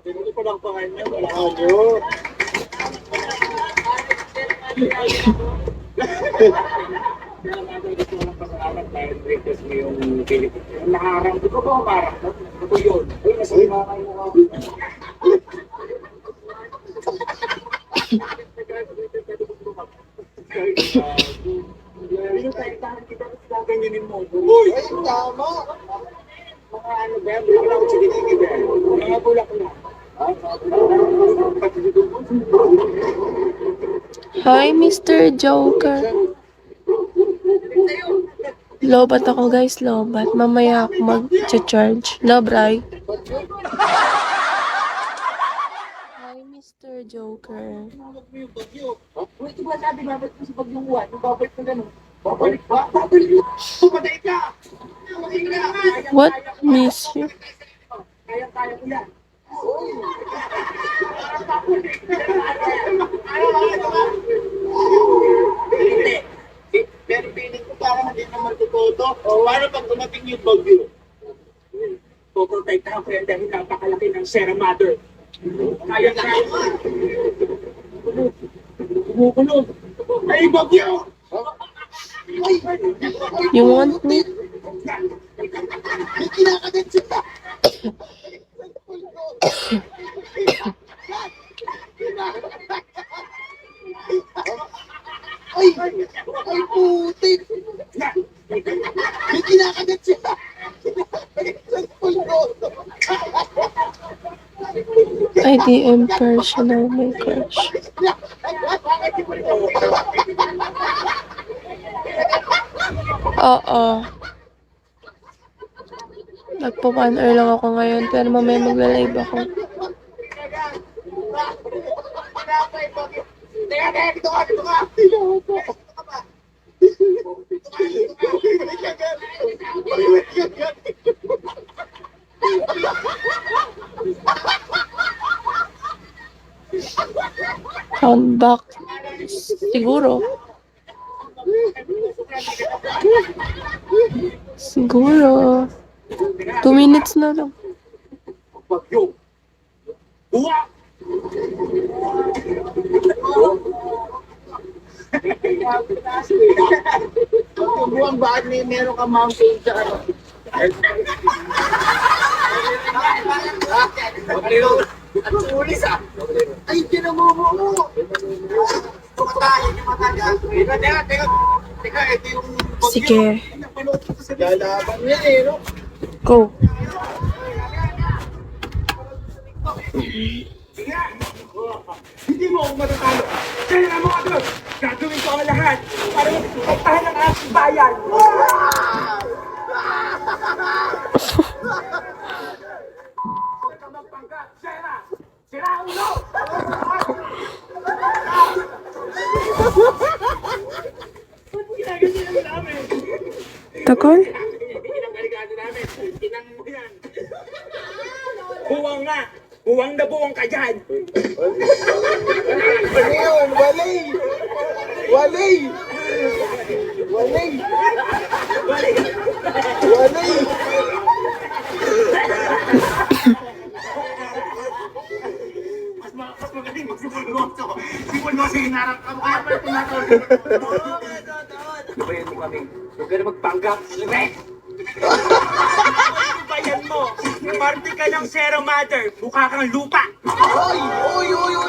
Hindi ko lang pangalan niya. Wala ka nyo. Naharang ko ba umarang? Ito yun. Kasi uy! Ay, tama! Mga ano ba yan? Wala akong sinigigil ba yan? Mga bulak na. Hi, Mr. Joker. Lobat ako, guys. Lobat. Mamaya ako mag-charge. Lobray. Hi, Mr. Joker. Ito ba sabi babalik mo sa bagyong uwan? Babalik na gano'n. Babalik ba? Babalik! Pumatay ka! What? Miss you? Kaya-kaya ko yan. Hindi. Pero feeling ko parang hindi naman tutoto. Paano pag dumating yung bagyo? Poprotektahan ko yan dahil napakalaki ng Sierra Madre. Kaya-kaya ko. Kumukulong. Ay, bagyo! You want me? May kinakagat siya! Ay! Ay, putik! May kinakagat siya! IDM personal my crush. Oo. Nagpo-1 hour lang ako ngayon, pero mamaya magla-live ako. Teka, teka, dito ka, dito ka! Count back. Siguro. Siguro. 2 minutes na lang. Bagyo! Buwa! Buwang ba meron ka mountain sa ano? At sulis ah! Ay, kinamumuo mo! Tumatayin yung mataga. Teka, ito yung bagyo. Sige. Lalaban yan eh, no? Go. Hindi mo ako matatalo. Kaya na mga doon, gagawin ko ang lahat para magpapatahan ng aking bayan. Huwag ka magpangkat, Sera! Sira ulo! Ba't mo ginaganyan naman namin? Takol? Pinanggaligado namin. Tinang mo yan. Buwang nga! Buwang na buwang ka dyan! Ano yun? Wali! Wali! Wali! Wali! Mas magaling magsipulmoso. Sipulmoso yung narang kamukha pa ito natin. Bayan mo kami. Huwag ka na magpanggap. Lebe! Bayan mo! Parte ka ng Sierra Madre. Mukha kang lupa. Oy! Oy! Oy!